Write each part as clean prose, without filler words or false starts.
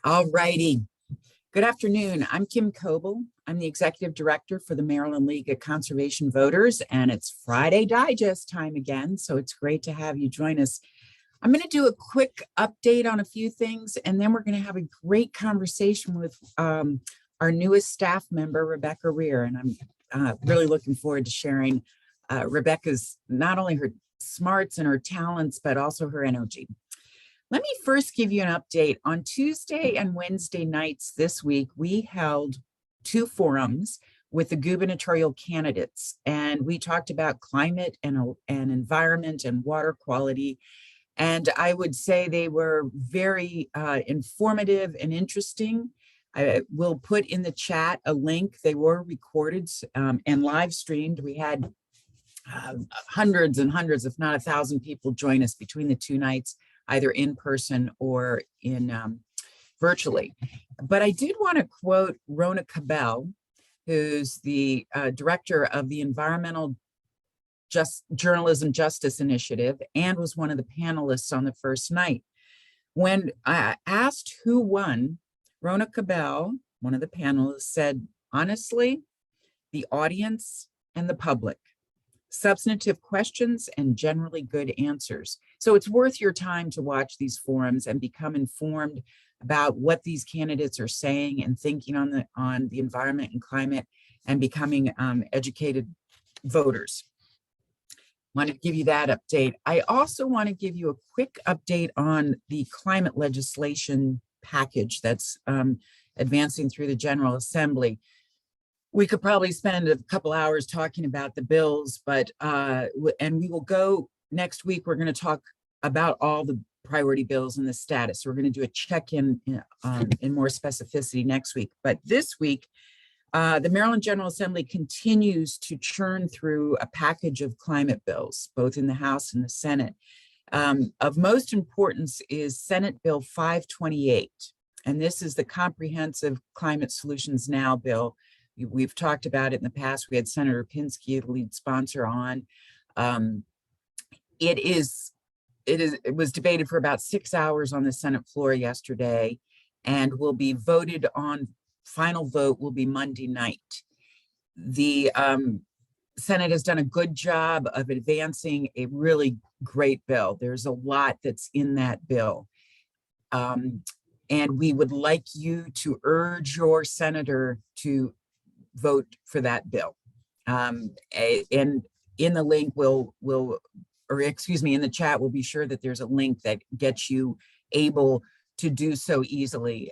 All righty. Good afternoon. I'm Kim Coble. I'm the Executive Director for the Maryland League of Conservation Voters, and it's Friday Digest time again, so it's great to have you join us. I'm going to do a quick update on a few things, and then we're going to have a great conversation with our newest staff member, Rebecca Rehr, and I'm really looking forward to sharing Rebecca's, not only her smarts and her talents, but also her energy. Let me first give you an update. On Tuesday and Wednesday nights this week, we held two forums with the gubernatorial candidates, and we talked about climate and environment and water quality. And I would say they were very informative and interesting. I will put in the chat a link. They were recorded and live streamed. We had hundreds and hundreds, if not 1,000 people join us between the two nights, either in person or in virtually. But I did want to quote Rona Cabell, who's the director of the Environmental Journalism Justice Initiative and was one of the panelists on the first night. When I asked who won, Rona Cabell, one of the panelists, said, honestly, the audience and the public. Substantive questions and generally good answers. So it's worth your time to watch these forums and become informed about what these candidates are saying and thinking on the environment and climate, and becoming educated voters. Want to give you that update. I also want to give you a quick update on the climate legislation package that's advancing through the General Assembly. We could probably spend a couple hours talking about the bills, but and we will go next week. We're going to talk about all the priority bills and the status. So we're going to do a check-in in more specificity next week. But this week, the Maryland General Assembly continues to churn through a package of climate bills, both in the House and the Senate. Of most importance is Senate Bill 528, and this is the Comprehensive Climate Solutions Now bill. We've talked about it in the past. We had Senator Pinsky, the lead sponsor, on. It was debated for about 6 hours on the Senate floor yesterday, and will be voted on. Final vote will be Monday night. The Senate has done a good job of advancing a really great bill. There's a lot that's in that bill. And we would like you to urge your senator to vote for that bill. And in the link, in the chat, we'll be sure that there's a link that gets you able to do so easily.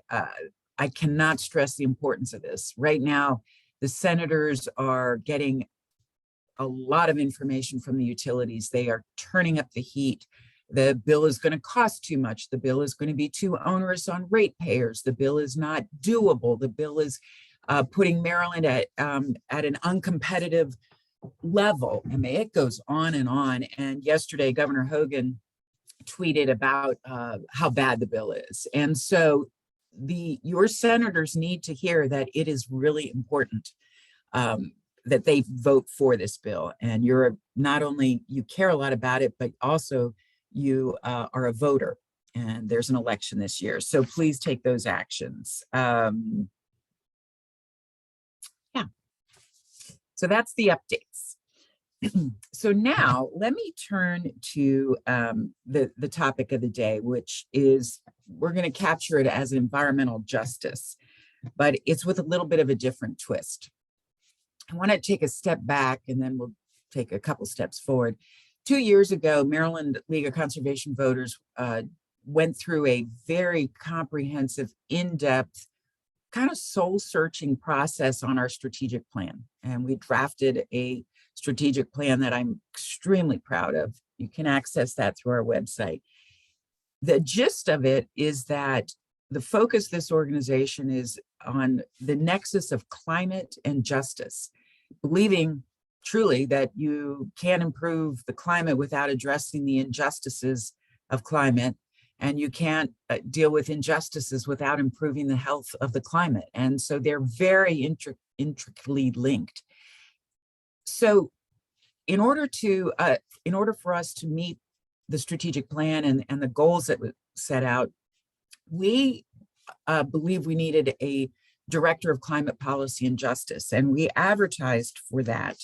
I cannot stress the importance of this. Right now, the senators are getting a lot of information from the utilities. They are turning up the heat. The bill is going to cost too much. The bill is going to be too onerous on ratepayers. The bill is not doable. The bill is putting Maryland at an uncompetitive level. I mean, it goes on. And yesterday, Governor Hogan tweeted about how bad the bill is. And so your senators need to hear that it is really important that they vote for this bill. And you're not only, you care a lot about it, but also you are a voter. And there's an election this year. So please take those actions. So that's the updates. So now let me turn to the topic of the day, which is, we're going to capture it as environmental justice, but it's with a little bit of a different twist. I want to take a step back and then we'll take a couple steps forward. 2 years ago, Maryland League of Conservation Voters went through a very comprehensive, in-depth, kind of soul-searching process on our strategic plan. And we drafted a strategic plan that I'm extremely proud of. You can access that through our website. The gist of it is that the focus of this organization is on the nexus of climate and justice, believing truly that you can't improve the climate without addressing the injustices of climate, and you can't deal with injustices without improving the health of the climate. And so they're very intricately linked. So in order for us to meet the strategic plan and the goals that we set out, we believed we needed a director of climate policy and justice, and we advertised for that.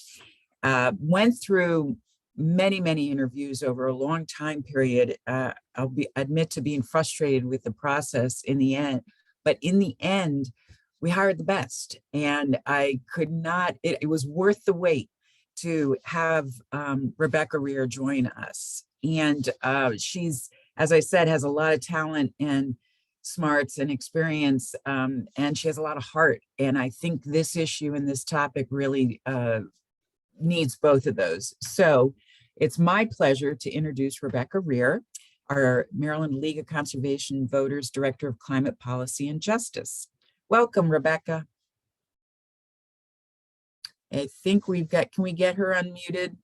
Went through many, many interviews over a long time period. Admit to being frustrated with the process in the end, but in the end, we hired the best, and I could not, it was worth the wait to have Rebecca Rehr join us. And she's, as I said, has a lot of talent and smarts and experience, and she has a lot of heart. And I think this issue and this topic really needs both of those. So it's my pleasure to introduce Rebecca Rehr, our Maryland League of Conservation Voters Director of Climate Policy and Justice. Welcome, Rebecca. I think we've got, can we get her unmuted?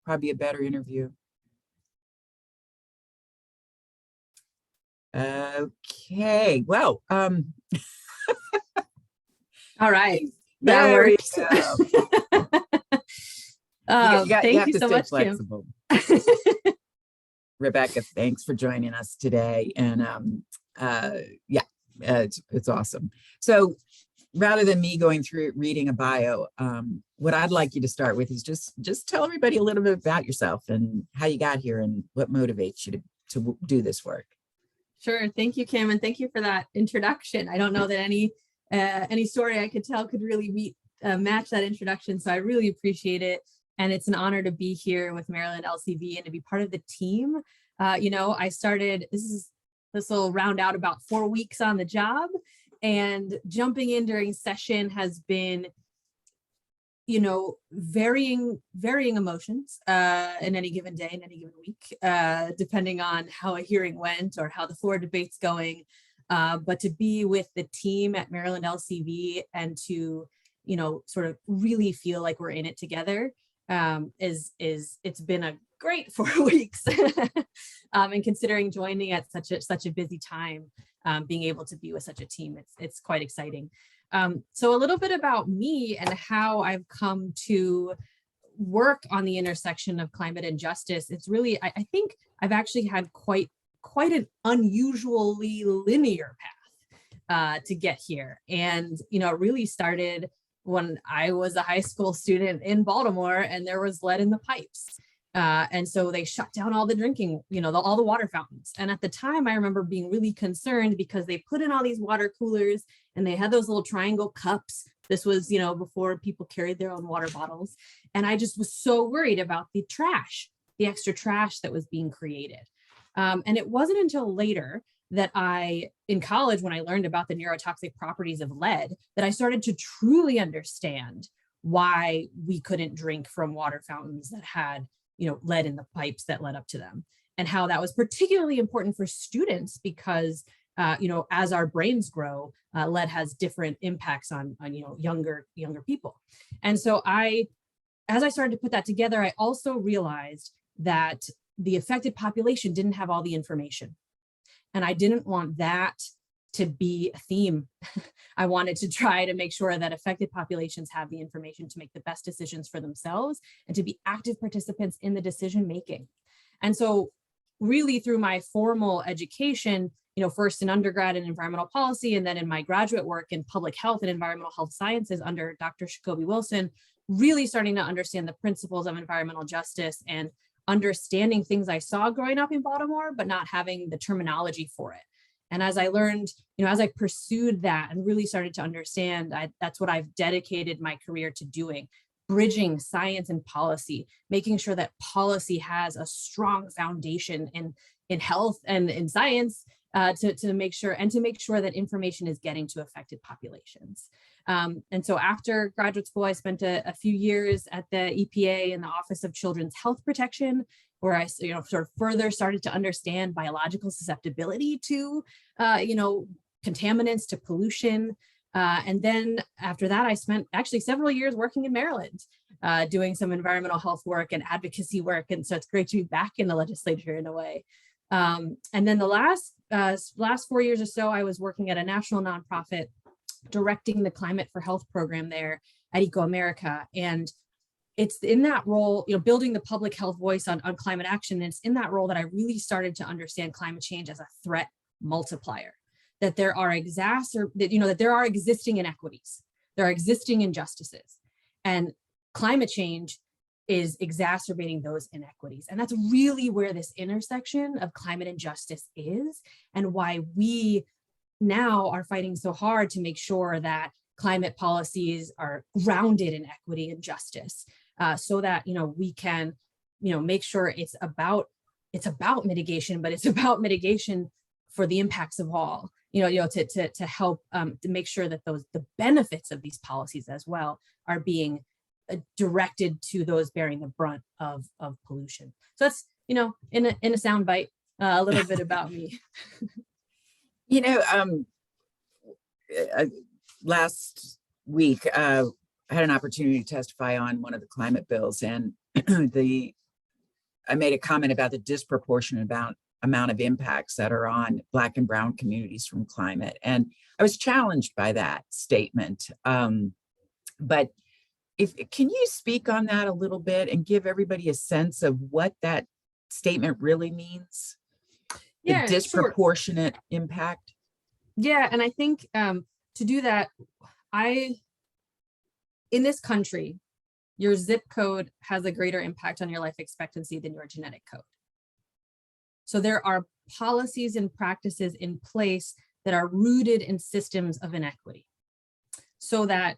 Probably a better interview. Okay, well, all right, that works. Thank you so much, flexible. Kim. Rebecca, thanks for joining us today. And yeah, it's awesome. So rather than me going through reading a bio, what I'd like you to start with is just tell everybody a little bit about yourself and how you got here and what motivates you to do this work. Sure. Thank you, Kim. And thank you for that introduction. I don't know that any story I could tell could really match that introduction. So I really appreciate it. And it's an honor to be here with Maryland LCV and to be part of the team. You know, I started, this will round out about 4 weeks on the job, and jumping in during session has been, you know, varying emotions in any given day, in any given week, depending on how a hearing went or how the floor debate's going. But to be with the team at Maryland LCV and to, you know, sort of really feel like we're in it together it's been a great 4 weeks. And considering joining at such a busy time, being able to be with such a team, it's quite exciting. So a little bit about me and how I've come to work on the intersection of climate and justice. It's really, I think I've actually had quite an unusually linear path to get here. And, you know, it really started when I was a high school student in Baltimore and there was lead in the pipes. And so they shut down all the drinking, you know, all the water fountains. And at the time, I remember being really concerned because they put in all these water coolers and they had those little triangle cups. This was, you know, before people carried their own water bottles. And I just was so worried about the trash, the extra trash that was being created. And it wasn't until later that in college, when I learned about the neurotoxic properties of lead, that I started to truly understand why we couldn't drink from water fountains that had, you know, lead in the pipes that led up to them, and how that was particularly important for students because, you know, as our brains grow, lead has different impacts on you know, younger people. And so as I started to put that together, I also realized that the affected population didn't have all the information. And I didn't want that to be a theme. I wanted to try to make sure that affected populations have the information to make the best decisions for themselves and to be active participants in the decision making. And so really through my formal education, you know, first in undergrad in environmental policy, and then in my graduate work in public health and environmental health sciences under Dr. Jacoby Wilson, really starting to understand the principles of environmental justice and understanding things I saw growing up in Baltimore, but not having the terminology for it. And as I learned, you know, as I pursued that and really started to understand, that's what I've dedicated my career to doing, bridging science and policy, making sure that policy has a strong foundation in health and in science to make sure that information is getting to affected populations. And so after graduate school, I spent a few years at the EPA in the Office of Children's Health Protection, where I, you know, sort of further started to understand biological susceptibility to, you know, contaminants, to pollution. And then after that, I spent actually several years working in Maryland, doing some environmental health work and advocacy work. And so it's great to be back in the legislature in a way. And then the last 4 years or so, I was working at a national nonprofit directing the Climate for Health program there at Eco America. And it's in that role, you know, building the public health voice on climate action. And it's in that role that I really started to understand climate change as a threat multiplier. that there are that there are existing inequities, there are existing injustices, and climate change is exacerbating those inequities. And that's really where this intersection of climate and justice is, and why we now are fighting so hard to make sure that climate policies are grounded in equity and justice, so that we can make sure it's about mitigation, but it's about mitigation for the impacts of all, to help to make sure that the benefits of these policies as well are being directed to those bearing the brunt of pollution. So that's in a sound bite, a little bit about me. Last week, I had an opportunity to testify on one of the climate bills, and I made a comment about the disproportionate amount of impacts that are on Black and Brown communities from climate. And I was challenged by that statement. But can you speak on that a little bit and give everybody a sense of what that statement really means? Yeah, the disproportionate impact. Yeah, and I think to do that, in this country, your zip code has a greater impact on your life expectancy than your genetic code. So there are policies and practices in place that are rooted in systems of inequity, so that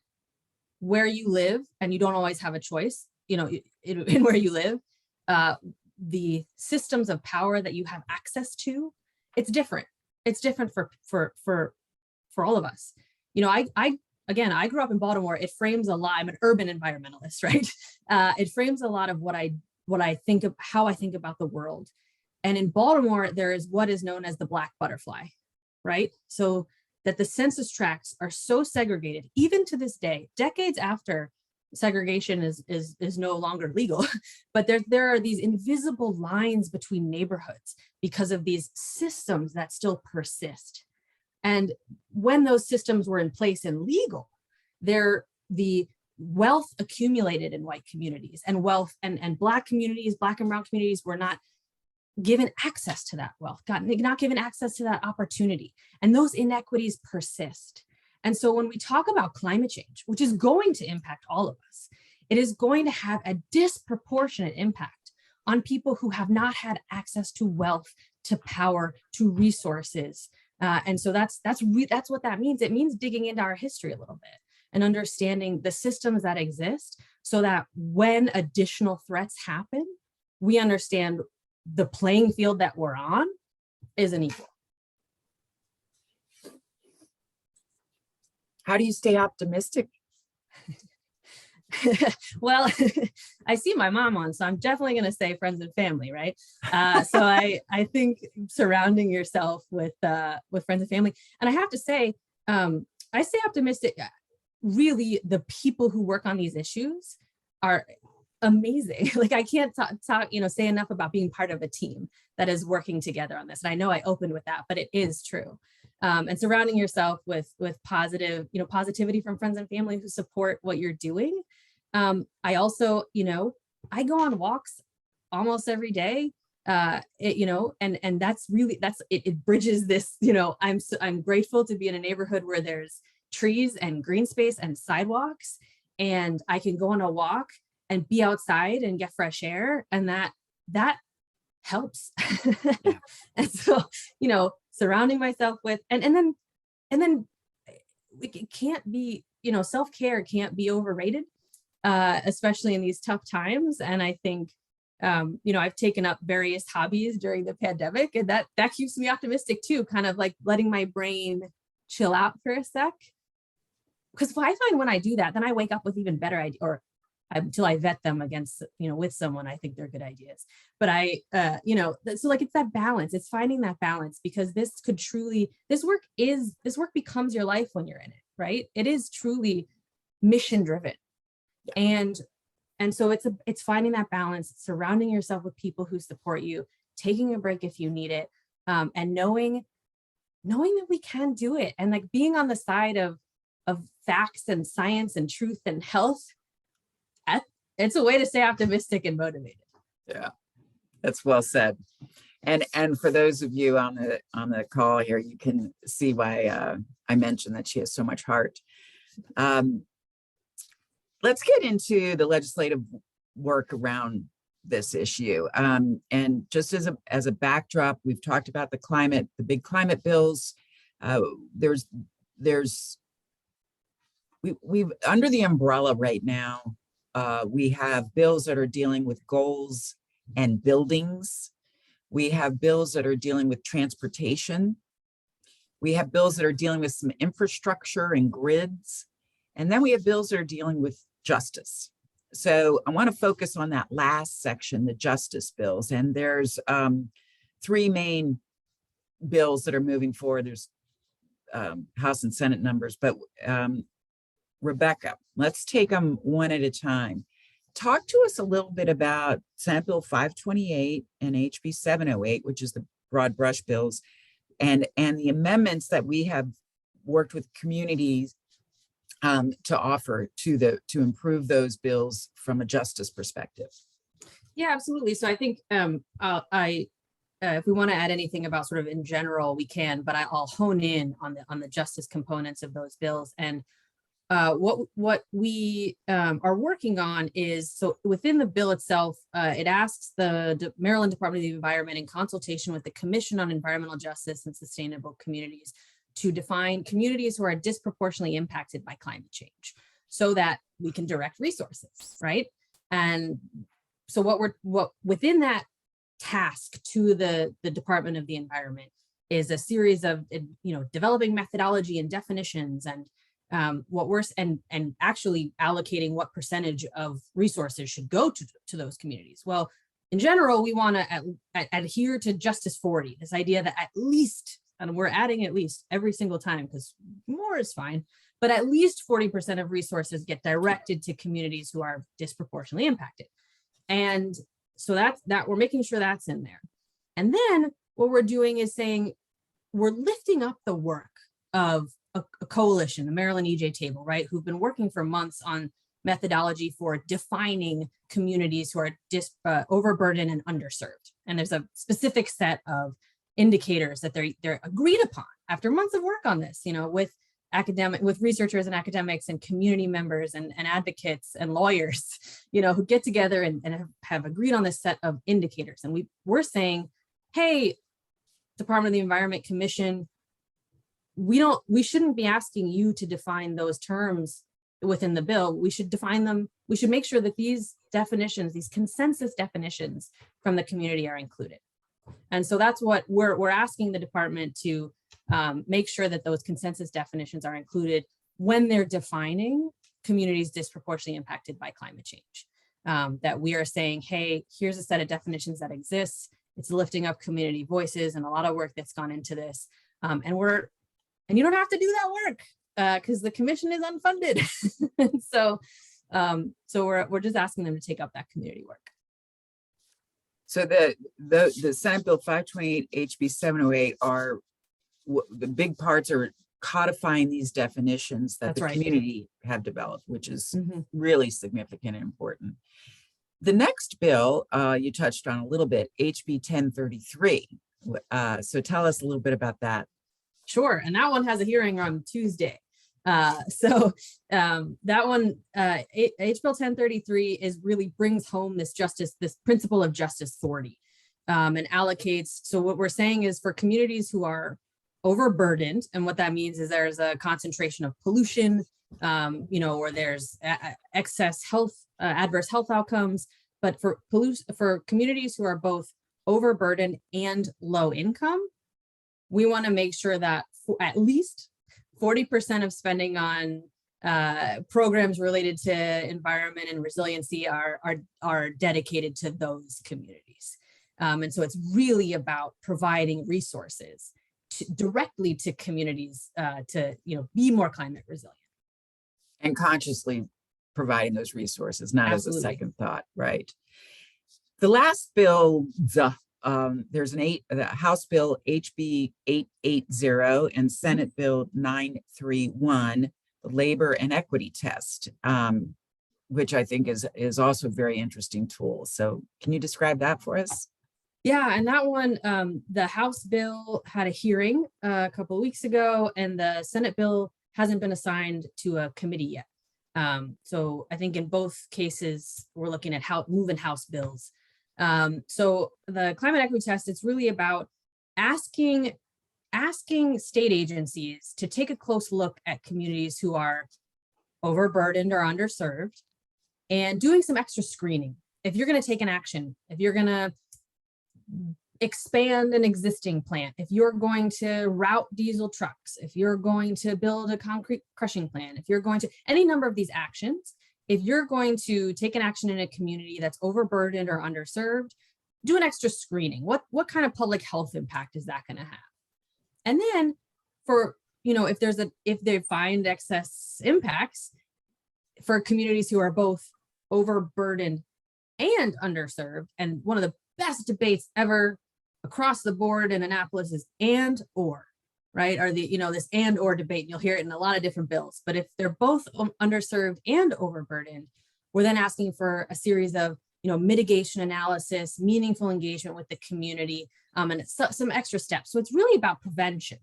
where you live, and you don't always have a choice, in where you live, the systems of power that you have access to, it's different. It's different for all of us. I grew up in Baltimore. It frames a lot. I'm an urban environmentalist, right? It frames a lot of what I think of, how I think about the world. And in Baltimore, there is what is known as the black butterfly, right? So that the census tracts are so segregated, even to this day, decades after segregation is no longer legal, but there are these invisible lines between neighborhoods because of these systems that still persist. And when those systems were in place and legal, the wealth accumulated in white communities, and wealth and Black communities, Black and Brown communities were not given access to that wealth, not given access to that opportunity. And those inequities persist. And so when we talk about climate change, which is going to impact all of us, it is going to have a disproportionate impact on people who have not had access to wealth, to power, to resources. And so that's what that means. It means digging into our history a little bit and understanding the systems that exist, so that when additional threats happen, we understand the playing field that we're on isn't equal. How do you stay optimistic? Well, I see my mom on, so I'm definitely going to say friends and family, right? So I think surrounding yourself with friends and family. And I have to say, I stay optimistic. Really, the people who work on these issues are amazing. Like, I can't say enough about being part of a team that is working together on this. And I know I opened with that, but it is true. And surrounding yourself with positivity from friends and family who support what you're doing. I also, I go on walks almost every day, and it bridges this, I'm grateful to be in a neighborhood where there's trees and green space and sidewalks, and I can go on a walk and be outside and get fresh air. And that helps. Yeah. And so, surrounding myself with, and then it can't be, self-care can't be overrated, especially in these tough times. And I think, I've taken up various hobbies during the pandemic, and that keeps me optimistic too, kind of like letting my brain chill out for a sec. Because I find when I do that, then I wake up with even better ideas, or until I vet them against, with someone, I think they're good ideas. But so like, it's that balance, it's finding that balance, because this work becomes your life when you're in it, right? It is truly mission driven. And so it's finding that balance, surrounding yourself with people who support you, taking a break if you need it, and knowing that we can do it, and like being on the side of facts and science and truth and health. It's a way to stay optimistic and motivated. Yeah, that's well said. And for those of you on the call here, you can see why I mentioned that she has so much heart. Let's get into the legislative work around this issue. And just as a backdrop, we've talked about the big climate bills. We've under the umbrella right now, we have bills that are dealing with goals and buildings. We have bills that are dealing with transportation. We have bills that are dealing with some infrastructure and grids. And then we have bills that are dealing with justice. So I want to focus on that last section, the justice bills. And there's three main bills that are moving forward. There's House and Senate numbers, but Rebecca, let's take them one at a time. Talk to us a little bit about Senate Bill 528 and HB 708, which is the broad brush bills, and the amendments that we have worked with communities to offer to improve those bills from a justice perspective. Yeah, absolutely. So I think if we want to add anything about sort of in general, we can, but I'll hone in on the justice components of those bills. And what we are working on is, so within the bill itself, it asks the Maryland Department of the Environment, in consultation with the Commission on Environmental Justice and Sustainable Communities, to define communities who are disproportionately impacted by climate change so that we can direct resources, right? And so what within that task to the Department of the Environment is a series of, developing methodology and definitions, and and actually allocating what percentage of resources should go to those communities. Well, in general, we want to adhere to Justice 40, this idea that at least, and we're adding at least every single time because more is fine, but at least 40% of resources get directed to communities who are disproportionately impacted. And so that we're making sure that's in there. And then what we're doing is saying we're lifting up the work of a coalition, the Maryland EJ Table, right, who've been working for months on methodology for defining communities who are overburdened and underserved. And there's a specific set of indicators that they're agreed upon after months of work on this, with researchers and academics and community members and advocates and lawyers, who get together and have agreed on this set of indicators. And we're saying, hey, Department of the Environment, Commission, we shouldn't be asking you to define those terms within the bill. We should define them. We should make sure that these definitions, these consensus definitions from the community are included. And so that's what we're asking the department to make sure that those consensus definitions are included when they're defining communities disproportionately impacted by climate change. That we are saying, hey, here's a set of definitions that exists. It's lifting up community voices and a lot of work that's gone into this. And you don't have to do that work because the commission is unfunded. So we're just asking them to take up that community work. So the Senate Bill 528, HB 708 are the big parts are codifying these definitions that the community have developed, which is really significant and important. The next bill you touched on a little bit, HB 1033. So tell us a little bit about that. Sure, and that one has a hearing on Tuesday. That one, H Bill 1033 really brings home this principle of Justice 40, and allocates. So what we're saying is for communities who are overburdened, and what that means is there's a concentration of pollution, or there's excess adverse health outcomes. But for communities who are both overburdened and low income, we want to make sure that at least 40% of spending on programs related to environment and resiliency are dedicated to those communities. And so it's really about providing resources directly to communities to be more climate resilient. And consciously providing those resources, not Absolutely. As a second thought, right? The last bill, there's the House Bill HB 880 and Senate Bill 931, the labor and equity test, which I think is also a very interesting tool. So can you describe that for us? Yeah, and that one, the House bill had a hearing a couple of weeks ago, and the Senate bill hasn't been assigned to a committee yet. So I think in both cases, we're looking at how moving House bills. So the climate equity test, it's really about asking state agencies to take a close look at communities who are overburdened or underserved and doing some extra screening. If you're going to take an action, if you're going to expand an existing plant, if you're going to route diesel trucks, if you're going to build a concrete crushing plant, if you're going to any number of these actions, if you're going to take an action in a community that's overburdened or underserved, do an extra screening. What kind of public health impact is that going to have? And then for, if they find excess impacts for communities who are both overburdened and underserved, and one of the best debates ever across the board in Annapolis is and or, right? Or this and or debate, and you'll hear it in a lot of different bills. But if they're both underserved and overburdened, we're then asking for a series of mitigation analysis, meaningful engagement with the community, and it's some extra steps. So it's really about prevention.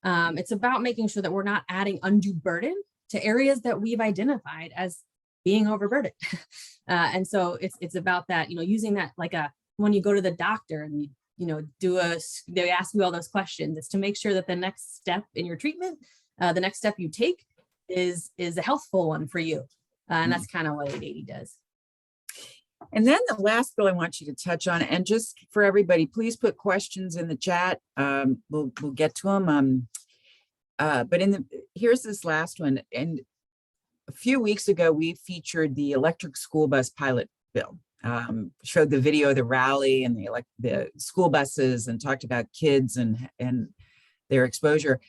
It's about making sure that we're not adding undue burden to areas that we've identified as being overburdened. And so it's about that, using that like when you go to the doctor and they ask you all those questions, it's to make sure that the next step in your treatment, the next step you take is a healthful one for you. And that's kind of what 880 does. And then the last bill I want you to touch on, and just for everybody, please put questions in the chat. We'll get to them. But here's this last one. And a few weeks ago, we featured the electric school bus pilot bill. Showed the video of the rally and the school buses, and talked about kids and their exposure.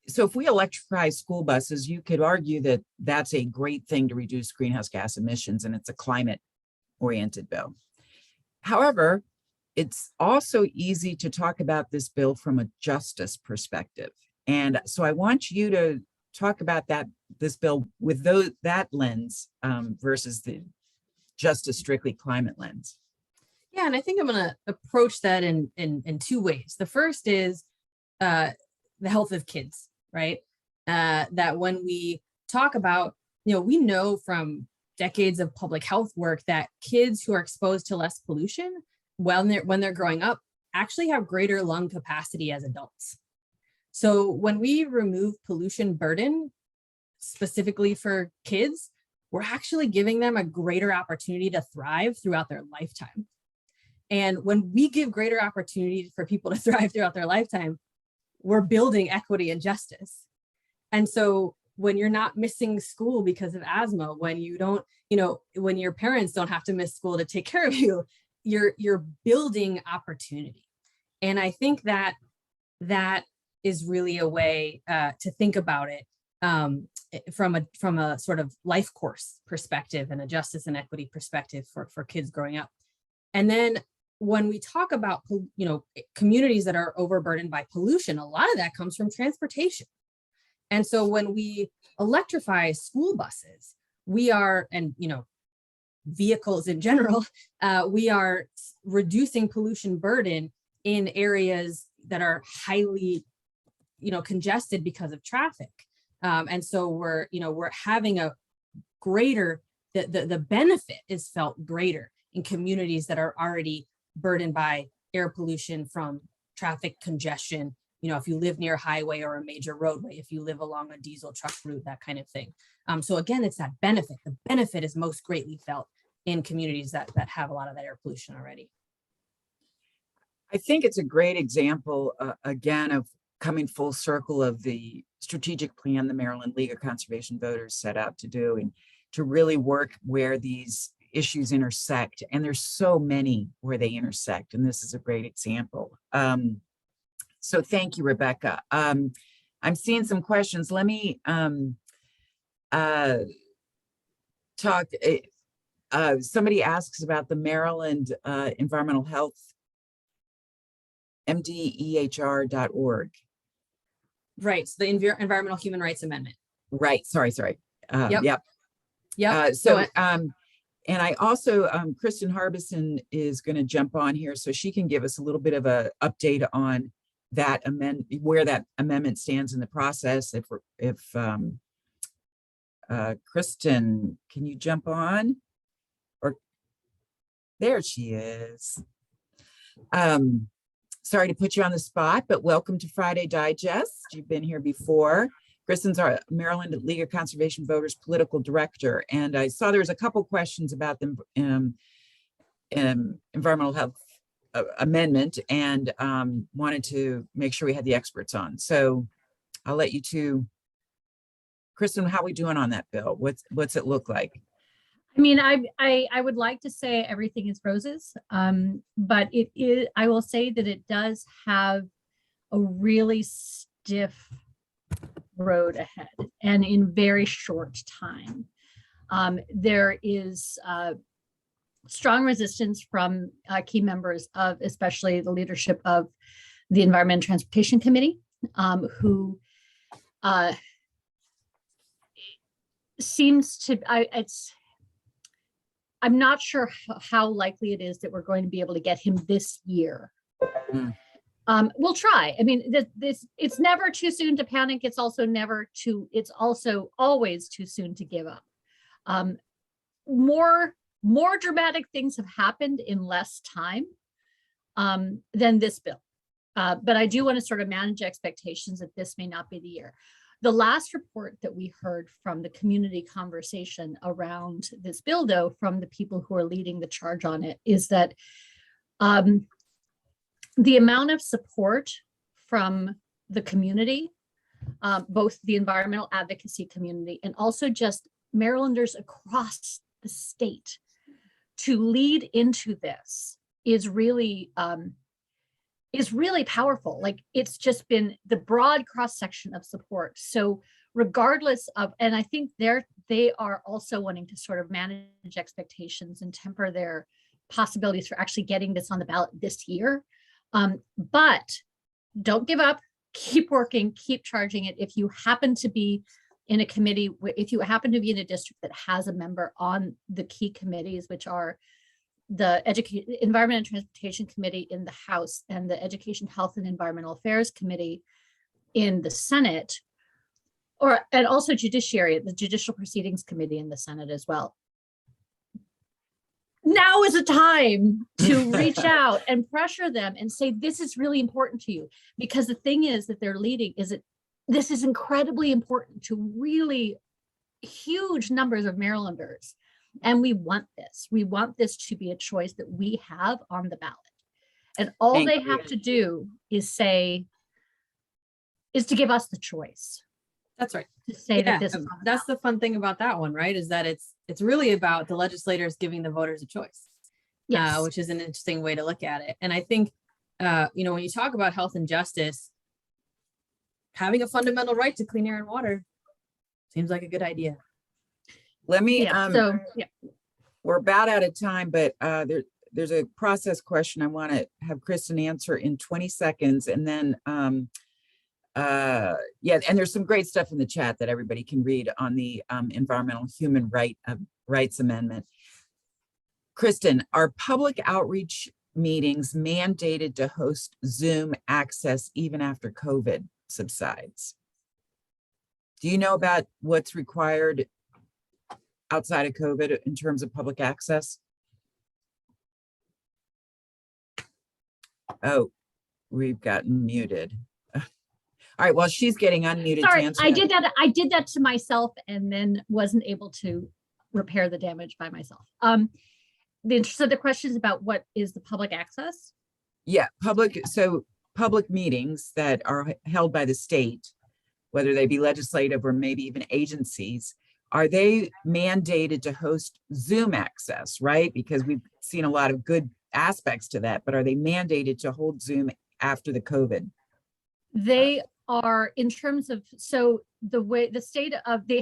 So if we electrify school buses, you could argue that that's a great thing to reduce greenhouse gas emissions, and it's a climate-oriented bill. However, it's also easy to talk about this bill from a justice perspective. And so I want you to talk about this bill with that lens versus the just a strictly climate lens. Yeah, and I think I'm going to approach that in two ways. The first is the health of kids, right? That when we talk about, we know from decades of public health work that kids who are exposed to less pollution when they're growing up actually have greater lung capacity as adults. So when we remove pollution burden specifically for kids, we're actually giving them a greater opportunity to thrive throughout their lifetime. And when we give greater opportunity for people to thrive throughout their lifetime, we're building equity and justice. And so when you're not missing school because of asthma, when you don't, when your parents don't have to miss school to take care of you, you're building opportunity. And I think that is really a way to think about it from a sort of life course perspective and a justice and equity perspective for kids growing up. And then when we talk about, communities that are overburdened by pollution, a lot of that comes from transportation. And so when we electrify school buses, and vehicles in general, we are reducing pollution burden in areas that are highly, congested because of traffic. And so we're having a greater, the benefit is felt greater in communities that are already burdened by air pollution from traffic congestion. If you live near a highway or a major roadway, if you live along a diesel truck route, that kind of thing. So again, it's that benefit. The benefit is most greatly felt in communities that have a lot of that air pollution already. I think it's a great example, again, of coming full circle of the strategic plan the Maryland League of Conservation Voters set out to do, and to really work where these issues intersect. And there's so many where they intersect, and this is a great example. So thank you, Rebecca. I'm seeing some questions. Let me talk. Somebody asks about the Maryland Environmental Health, mdehr.org. Right. So the Environmental Human Rights Amendment. Right. Sorry. Yep. Yep. Yep. And I also, Kristen Harbison is going to jump on here so she can give us a little bit of a update on that where that amendment stands in the process. Kristen, can you jump on? Or there she is. Sorry to put you on the spot, but welcome to Friday Digest. You've been here before. Kristen's our Maryland League of Conservation Voters political director, and I saw there was a couple questions about the environmental health amendment, and wanted to make sure we had the experts on. So I'll let you two. Kristen, how are we doing on that bill? What's it look like? I mean, I would like to say everything is roses, but it is. I will say that it does have a really stiff road ahead, and in very short time. There is strong resistance from key members of, especially the leadership of the Environment and Transportation Committee, who seems to. I'm not sure how likely it is that we're going to be able to get him this year. Mm. We'll try. I mean, it's never too soon to panic. It's also always too soon to give up. More dramatic things have happened in less time than this bill. But I do want to sort of manage expectations that this may not be the year. The last report that we heard from the community conversation around this bill, though, from the people who are leading the charge on it, is that the amount of support from the community, both the environmental advocacy community and also just Marylanders across the state to lead into this is really powerful. Like, it's just been the broad cross section of support. So regardless of, and I think they are also wanting to sort of manage expectations and temper their possibilities for actually getting this on the ballot this year. But don't give up, keep working, keep charging it. If you happen to be in a committee, if you happen to be in a district that has a member on the key committees, which are the Environment and Transportation Committee in the House and the Education, Health, and Environmental Affairs Committee in the Senate, and also Judiciary, the Judicial Proceedings Committee in the Senate as well. Now is a time to reach out and pressure them and say, this is really important to you, because the thing is that they're leading is that this is incredibly important to really huge numbers of Marylanders. And we want this. We want this to be a choice that we have on the ballot. And all they have to do is to give us the choice. That's right. To say that this is that's the fun thing about that one, right? Is that it's really about the legislators giving the voters a choice. Yes. Which is an interesting way to look at it. And I think, when you talk about health and justice, having a fundamental right to clean air and water seems like a good idea. Let me, we're about out of time, but there's a process question I want to have Kristen answer in 20 seconds. And then, and there's some great stuff in the chat that everybody can read on the Environmental Human Rights Amendment. Kristen, are public outreach meetings mandated to host Zoom access even after COVID subsides? Do you know about what's required outside of COVID in terms of public access? Oh, we've gotten muted. All right, well, she's getting unmuted. Sorry, I did that to myself and then wasn't able to repair the damage by myself. So the question is about what is the public access? Yeah, public meetings that are held by the state, whether they be legislative or maybe even agencies, are they mandated to host Zoom access, right? Because we've seen a lot of good aspects to that, but are they mandated to hold Zoom after the COVID? They are, in terms of, so the way the state of, they're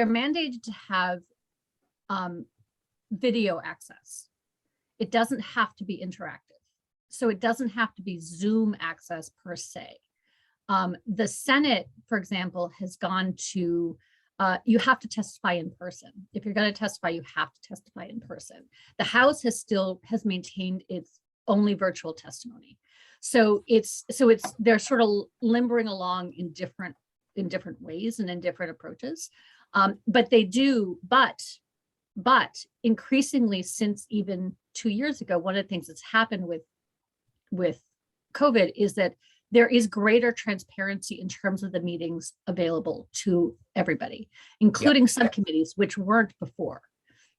mandated to have video access. It doesn't have to be interactive. So it doesn't have to be Zoom access per se. The Senate, for example, has gone to you have to testify in person. If you're going to testify, you have to testify in person. The House has maintained its only virtual testimony. So they're sort of limbering along in different ways and in different approaches. But increasingly, since even 2 years ago, one of the things that's happened with COVID is that there is greater transparency in terms of the meetings available to everybody, including subcommittees, which weren't before.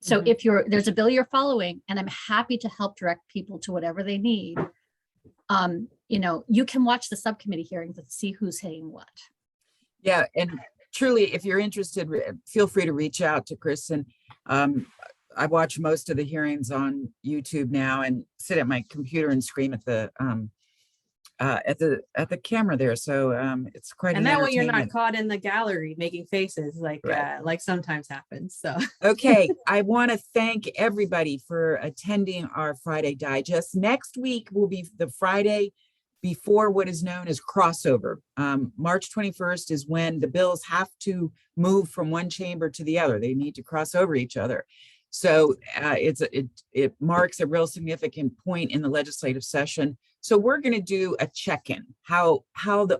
So if there's a bill you're following, and I'm happy to help direct people to whatever they need, you can watch the subcommittee hearings and see who's saying what. Yeah, and truly, if you're interested, feel free to reach out to Kristen. I watch most of the hearings on YouTube now and sit at my computer and scream at the camera there. So it's quite And an that way you're not entertainment. caught in the gallery making faces like Right. like sometimes happens. So Okay, I want to thank everybody for attending our Friday Digest. Next week will be the Friday before what is known as crossover. March 21st is when the bills have to move from one chamber to the other. They need to cross over each other. So it marks a real significant point in the legislative session. So we're going to do a check-in, how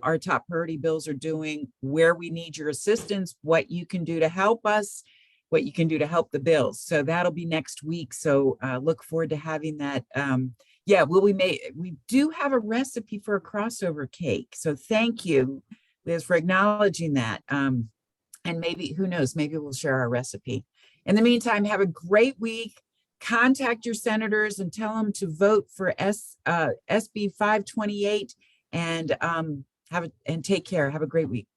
our top priority bills are doing, where we need your assistance, what you can do to help us, what you can do to help the bills. So that'll be next week. So look forward to having that. We do have a recipe for a crossover cake. So thank you, Liz, for acknowledging that. And maybe, who knows, maybe we'll share our recipe. In the meantime, have a great week. Contact your senators and tell them to vote for SB 528 and take care. Have a great week.